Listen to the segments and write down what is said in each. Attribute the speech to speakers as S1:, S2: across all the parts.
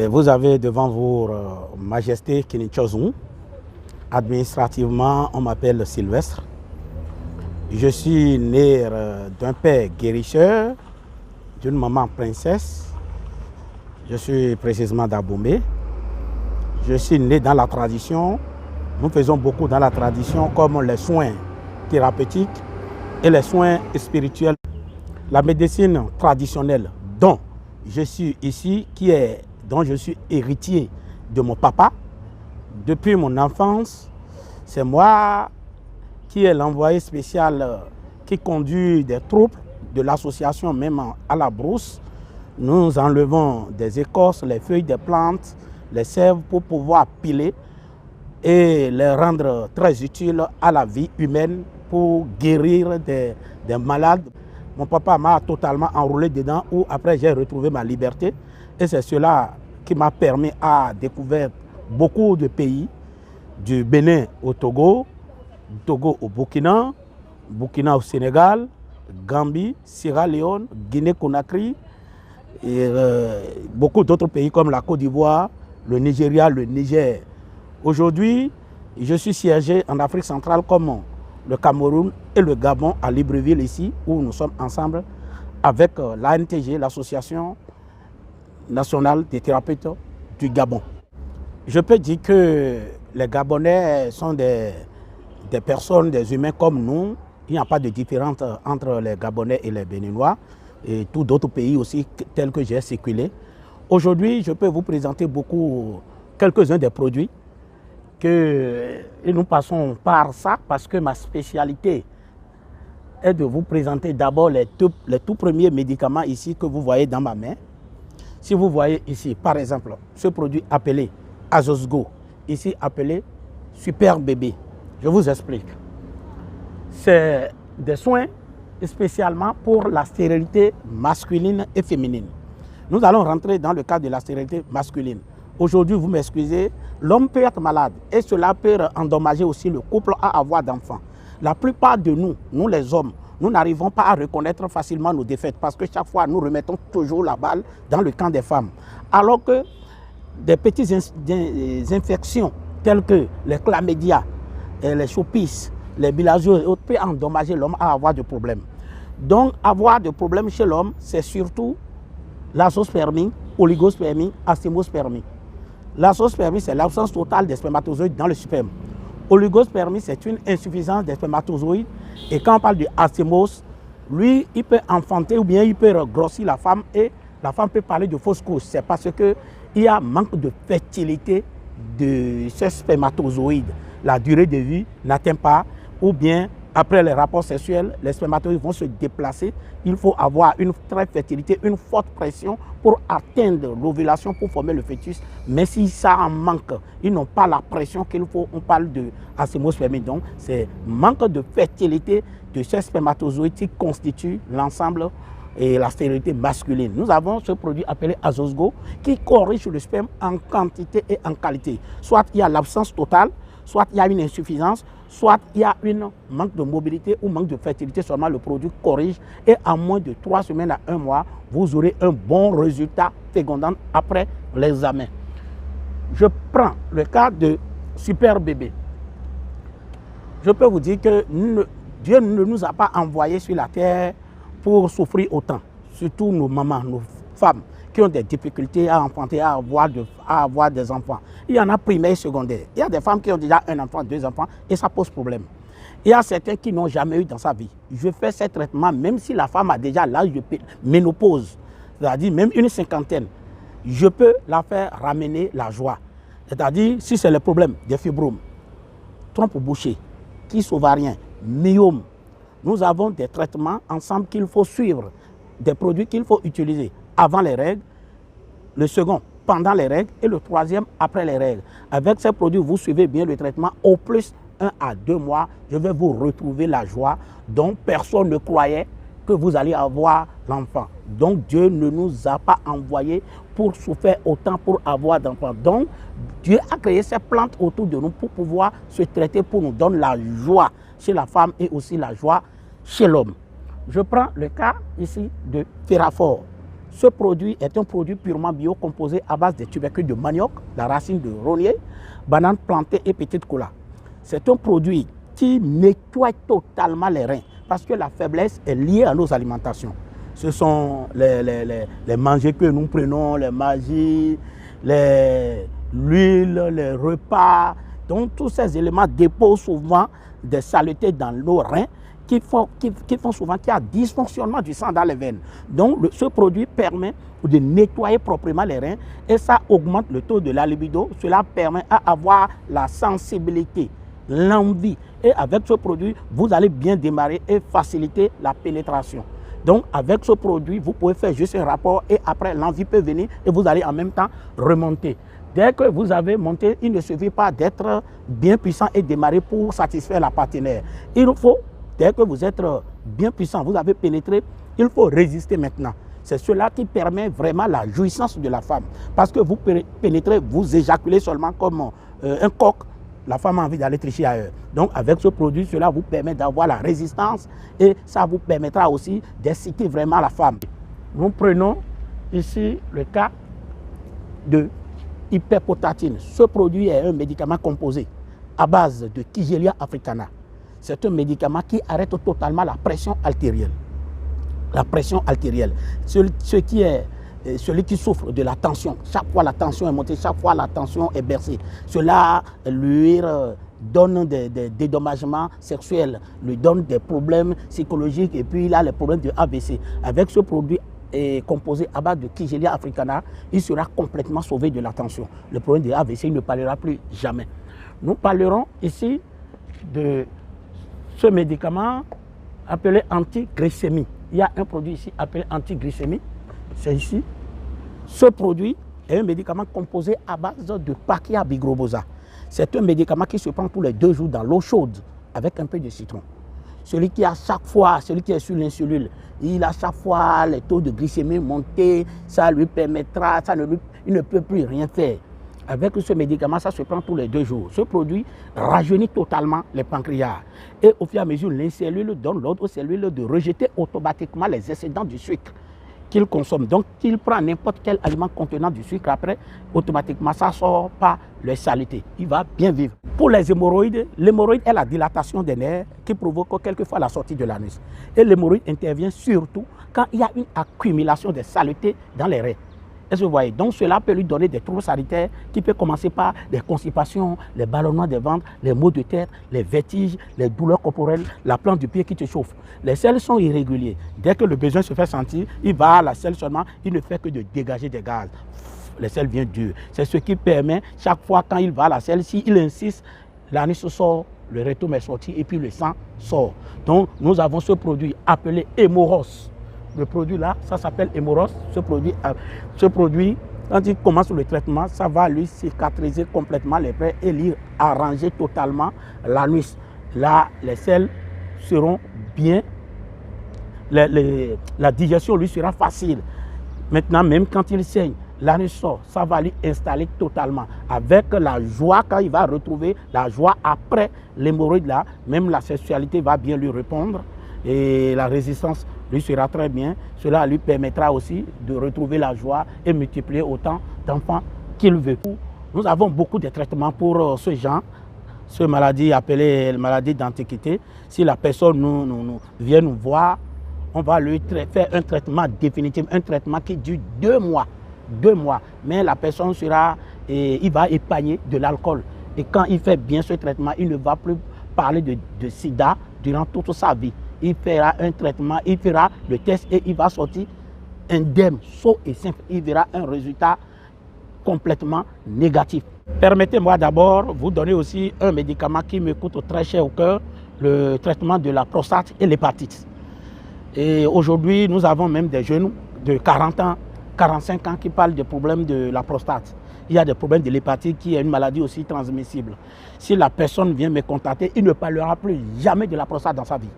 S1: Vous avez devant vous Majesté Kinichozun. Administrativement, on m'appelle Sylvestre. Je suis né d'un père guérisseur, d'une maman princesse. Je suis précisément d'Abomey. Je suis né dans la tradition. Nous faisons beaucoup dans la tradition, comme les soins thérapeutiques et les soins spirituels. La médecine traditionnelle dont je suis ici, dont je suis héritier de mon papa, depuis mon enfance, c'est moi qui est l'envoyé spécial qui conduit des troupes de l'association même à la brousse. Nous enlevons des écorces, les feuilles des plantes, les sèves pour pouvoir piler et les rendre très utiles à la vie humaine pour guérir des malades. Mon papa m'a totalement enroulé dedans où après j'ai retrouvé ma liberté et c'est cela qui m'a permis à découvrir beaucoup de pays, du Bénin au Togo, du Togo au Burkina, Burkina au Sénégal, Gambie, Sierra Leone, Guinée-Conakry et beaucoup d'autres pays comme la Côte d'Ivoire, le Nigeria, le Niger. Aujourd'hui, je suis siégé en Afrique centrale comme le Cameroun et le Gabon à Libreville ici, où nous sommes ensemble avec l'ANTG, l'Association nationale des thérapeutes du Gabon. Je peux dire que les Gabonais sont des personnes, des humains comme nous. Il n'y a pas de différence entre les Gabonais et les Béninois et tous d'autres pays aussi tels que j'ai circulé. Aujourd'hui, je peux vous présenter quelques-uns des produits et nous passons par ça parce que ma spécialité est de vous présenter d'abord les tout premiers médicaments ici que vous voyez dans ma main. Si vous voyez ici, par exemple, ce produit appelé Azosgo, ici appelé Super Bébé, je vous explique. C'est des soins spécialement pour la stérilité masculine et féminine. Nous allons rentrer dans le cadre de la stérilité masculine. Aujourd'hui, vous m'excusez, l'homme peut être malade et cela peut endommager aussi le couple à avoir d'enfants. La plupart de nous les hommes, nous n'arrivons pas à reconnaître facilement nos défaites parce que chaque fois, nous remettons toujours la balle dans le camp des femmes. Alors que des petites infections telles que les chlamydia, les choupisses, les bilharzioses peuvent endommager l'homme à avoir des problèmes. Donc, avoir des problèmes chez l'homme, c'est surtout l'azoospermie, oligospermie, astémospermie. L'azoospermie, c'est l'absence totale des spermatozoïdes dans le sperme. Oligospermie, c'est une insuffisance des spermatozoïdes. Et quand on parle de astémose, lui, il peut enfanter ou bien il peut grossir la femme et la femme peut parler de fausse couche. C'est parce qu'il y a manque de fertilité de ces spermatozoïdes. La durée de vie n'atteint pas ou bien après les rapports sexuels, les spermatozoïdes vont se déplacer. Il faut avoir une très fertilité, une forte pression pour atteindre l'ovulation pour former le fœtus. Mais si ça en manque, ils n'ont pas la pression qu'il faut. On parle de astémospermie. Donc, c'est manque de fertilité de ces spermatozoïdes qui constituent l'ensemble et la stérilité masculine. Nous avons ce produit appelé Azosgo qui corrige le sperme en quantité et en qualité. Soit il y a l'absence totale, soit il y a une insuffisance, soit il y a un manque de mobilité ou manque de fertilité, seulement le produit corrige et en moins de 3 semaines à 1 mois, vous aurez un bon résultat fécondant après l'examen. Je prends le cas de Super Bébé. Je peux vous dire que Dieu ne nous a pas envoyés sur la terre pour souffrir autant, surtout nos mamans, nos femmes qui ont des difficultés à enfanter, à avoir des enfants. Il y en a primaire et secondaire. Il y a des femmes qui ont déjà 1 enfant, 2 enfants et ça pose problème. Il y a certains qui n'ont jamais eu dans sa vie. Je fais ces traitements même si la femme a déjà l'âge de ménopause, c'est-à-dire même une cinquantaine. Je peux la faire ramener la joie. C'est-à-dire si c'est le problème des fibromes, trompe bouchée, kyste ovarien, myome, nous avons des traitements ensemble qu'il faut suivre, des produits qu'il faut utiliser avant les règles, le second pendant les règles et le troisième après les règles. Avec ces produits, vous suivez bien le traitement, au plus 1 à 2 mois, je vais vous retrouver la joie dont personne ne croyait que vous allez avoir l'enfant. Donc Dieu ne nous a pas envoyés pour souffrir autant pour avoir d'enfants. Donc Dieu a créé ces plantes autour de nous pour pouvoir se traiter, pour nous donner la joie chez la femme et aussi la joie chez l'homme. Je prends le cas ici de Ferrafor. Ce produit est un produit purement bio composé à base de tubercules de manioc, la racine de rognier, banane plantée et petite cola. C'est un produit qui nettoie totalement les reins parce que la faiblesse est liée à nos alimentations. Ce sont les manger que nous prenons, les magies, l'huile, les repas. Donc tous ces éléments déposent souvent des saletés dans nos reins qui font souvent qu'il y a dysfonctionnement du sang dans les veines. Donc ce produit permet de nettoyer proprement les reins et ça augmente le taux de la libido. Cela permet à avoir la sensibilité, l'envie. Et avec ce produit, vous allez bien démarrer et faciliter la pénétration. Donc avec ce produit, vous pouvez faire juste un rapport et après l'envie peut venir et vous allez en même temps remonter. Dès que vous avez monté, il ne suffit pas d'être bien puissant et démarrer pour satisfaire la partenaire. Il faut, dès que vous êtes bien puissant, vous avez pénétré, il faut résister maintenant. C'est cela qui permet vraiment la jouissance de la femme. Parce que vous pénétrez, vous éjaculez seulement comme un coq. La femme a envie d'aller tricher ailleurs. Donc avec ce produit, cela vous permet d'avoir la résistance et ça vous permettra aussi d'exciter vraiment la femme. Nous prenons ici le cas de hyperpotatine. Ce produit est un médicament composé à base de Kigelia africana. C'est un médicament qui arrête totalement la pression artérielle. La pression artérielle. Celui qui souffre de la tension, chaque fois la tension est montée, chaque fois la tension est bercée. Cela lui donne des dédommagements sexuels, lui donne des problèmes psychologiques et puis il a les problèmes de AVC. Avec ce produit composé à base de Kigelia africana, il sera complètement sauvé de la tension. Le problème de AVC, il ne parlera plus jamais. Nous parlerons ici de ce médicament appelé antiglycémie. Il y a un produit ici appelé antiglycémie. C'est ici. Ce produit est un médicament composé à base de Pachyia bigrobosa. C'est un médicament qui se prend tous les 2 jours dans l'eau chaude avec un peu de citron. Celui qui est sur l'insuline, il a chaque fois les taux de glycémie montés, ça lui permettra, il ne peut plus rien faire. Avec ce médicament, ça se prend tous les 2 jours. Ce produit rajeunit totalement les pancréas. Et au fur et à mesure, les cellules donnent l'ordre aux cellules de rejeter automatiquement les excédents du sucre qu'il consomme. Donc, qu'il prend n'importe quel aliment contenant du sucre, après, automatiquement, ça ne sort pas les saletés. Il va bien vivre. Pour les hémorroïdes, l'hémorroïde est la dilatation des nerfs qui provoque quelquefois la sortie de l'anus. Et l'hémorroïde intervient surtout quand il y a une accumulation de saletés dans les reins. Est-ce que vous voyez? Donc cela peut lui donner des troubles sanitaires qui peuvent commencer par des constipations, les ballonnements des ventres, les maux de tête, les vertiges, les douleurs corporelles, la plante du pied qui te chauffe. Les selles sont irréguliers. Dès que le besoin se fait sentir, il va à la selle seulement, il ne fait que de dégager des gaz. Les selles viennent dures. C'est ce qui permet, chaque fois quand il va à la selle, s'il insiste, l'anus sort, le rectum est sorti et puis le sang sort. Donc nous avons ce produit appelé Hémoros. Le produit là, ça s'appelle Hémoros. Ce produit, quand il commence le traitement, ça va lui cicatriser complètement les plaies et lui arranger totalement l'anus. Là, les selles seront bien, la digestion lui sera facile. Maintenant, même quand il saigne, l'anus sort, ça va lui installer totalement. Avec la joie, quand il va retrouver la joie après l'hémorroïde là, même la sexualité va bien lui répondre et la résistance lui sera très bien. Cela lui permettra aussi de retrouver la joie et multiplier autant d'enfants qu'il veut. Nous avons beaucoup de traitements pour ce genre, cette maladie appelée maladie d'antiquité. Si la personne vient nous voir, on va lui faire un traitement définitif, un traitement qui dure 2 mois. 2 mois. Mais la personne il va épargner de l'alcool. Et quand il fait bien ce traitement, il ne va plus parler de sida durant toute sa vie. Il fera un traitement, il fera le test et il va sortir indemne, saut et simple. Il verra un résultat complètement négatif. Permettez-moi d'abord vous donner aussi un médicament qui me coûte très cher au cœur, le traitement de la prostate et l'hépatite. Et aujourd'hui, nous avons même des jeunes de 40 ans, 45 ans qui parlent des problèmes de la prostate. Il y a des problèmes de l'hépatite qui est une maladie aussi transmissible. Si la personne vient me contacter, il ne parlera plus jamais de la prostate dans sa vie.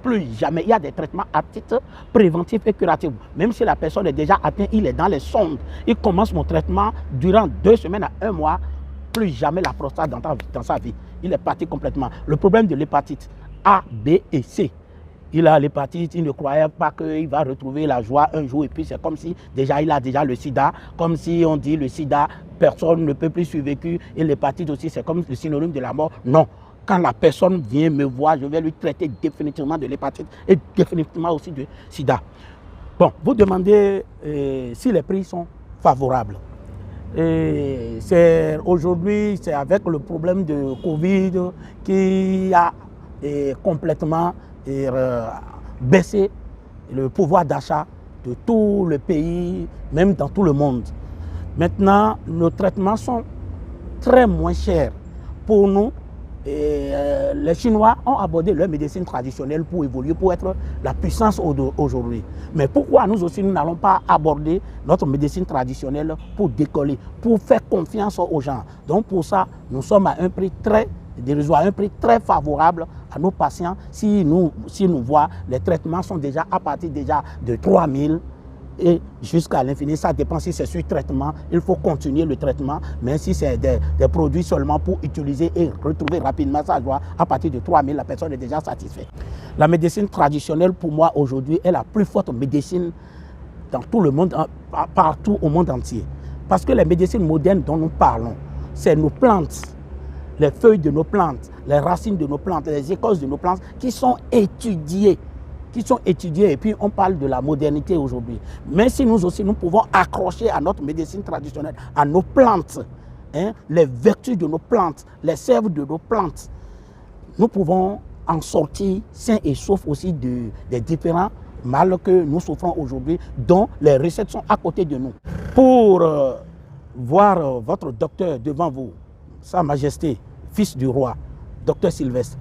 S1: Plus jamais. Il y a des traitements à titre préventif et curatif. Même si la personne est déjà atteinte, il est dans les sondes. Il commence mon traitement durant 2 semaines à 1 mois. Plus jamais la prostate dans sa vie. Il est parti complètement. Le problème de l'hépatite A, B et C. il a l'hépatite, il ne croyait pas qu'il va retrouver la joie un jour. Et puis c'est comme si déjà il a déjà le sida. Comme si on dit le sida, personne ne peut plus survivre. Et l'hépatite aussi, c'est comme le synonyme de la mort. Non. Quand la personne vient me voir, je vais lui traiter définitivement de l'hépatite et définitivement aussi de sida. Bon, vous demandez si les prix sont favorables. Aujourd'hui, c'est avec le problème de Covid qui a complètement baissé le pouvoir d'achat de tout le pays, même dans tout le monde. Maintenant, nos traitements sont très moins chers pour nous. Les Chinois ont abordé leur médecine traditionnelle pour évoluer, pour être la puissance aujourd'hui. Mais pourquoi nous aussi, nous n'allons pas aborder notre médecine traditionnelle pour décoller, pour faire confiance aux gens? Donc pour ça, nous sommes à un prix très dérisoire, un prix très favorable à nos patients. Si nous voient, les traitements sont déjà à partir déjà de 3 000 et jusqu'à l'infini. Ça dépend si c'est sur traitement, il faut continuer le traitement, mais si c'est des produits seulement pour utiliser et retrouver rapidement sa joie, à partir de 3 000, la personne est déjà satisfaite. La médecine traditionnelle, pour moi, aujourd'hui, est la plus forte médecine dans tout le monde, partout au monde entier. Parce que les médecines modernes dont nous parlons, c'est nos plantes, les feuilles de nos plantes, les racines de nos plantes, les écorces de nos plantes qui sont étudiées. Et puis on parle de la modernité aujourd'hui. Mais si nous aussi, nous pouvons accrocher à notre médecine traditionnelle, à nos plantes, les vertus de nos plantes, les sèves de nos plantes, nous pouvons en sortir sains et saufs aussi des différents mal que nous souffrons aujourd'hui, dont les recettes sont à côté de nous. Pour voir votre docteur devant vous, Sa Majesté, fils du roi, docteur Sylvestre,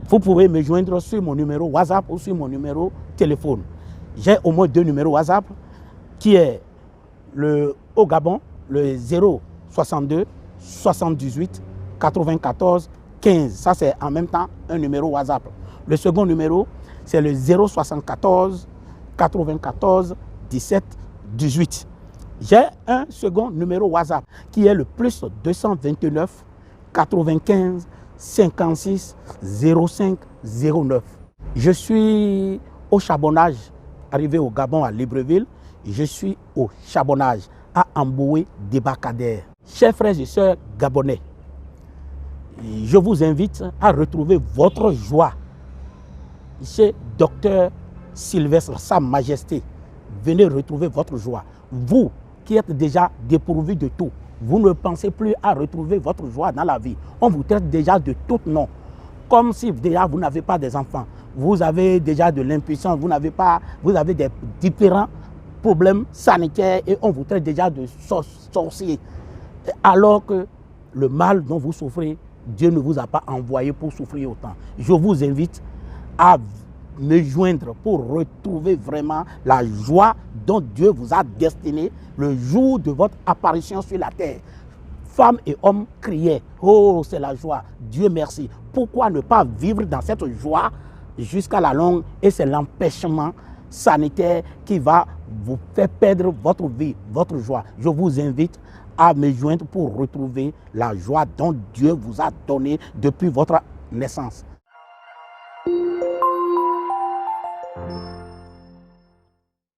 S1: vous pouvez me joindre sur mon numéro WhatsApp ou sur mon numéro téléphone. J'ai au moins 2 numéros WhatsApp qui est au Gabon, le 062 78 94 15. Ça, c'est en même temps un numéro WhatsApp. Le second numéro, c'est le 074 94 17 18. J'ai un second numéro WhatsApp qui est le plus 229 95 56 05 09. Je suis au charbonnage, arrivé au Gabon à Libreville. Je suis au charbonnage à Amboué Débarcadère. Chers frères et sœurs gabonais, je vous invite à retrouver votre joie chez Docteur Sylvestre, Sa Majesté. Venez retrouver votre joie. Vous qui êtes déjà dépourvus de tout, vous ne pensez plus à retrouver votre joie dans la vie. On vous traite déjà de tout nom. Comme si déjà vous n'avez pas des enfants. Vous avez déjà de l'impuissance, vous avez des différents problèmes sanitaires et on vous traite déjà de sorcier. Alors que le mal dont vous souffrez, Dieu ne vous a pas envoyé pour souffrir autant. Je vous invite à me joindre pour retrouver vraiment la joie dont Dieu vous a destiné le jour de votre apparition sur la terre. Femmes et hommes criaient, oh c'est la joie, Dieu merci. Pourquoi ne pas vivre dans cette joie jusqu'à la longue? Et c'est l'empêchement sanitaire qui va vous faire perdre votre vie, votre joie. Je vous invite à me joindre pour retrouver la joie dont Dieu vous a donné depuis votre naissance.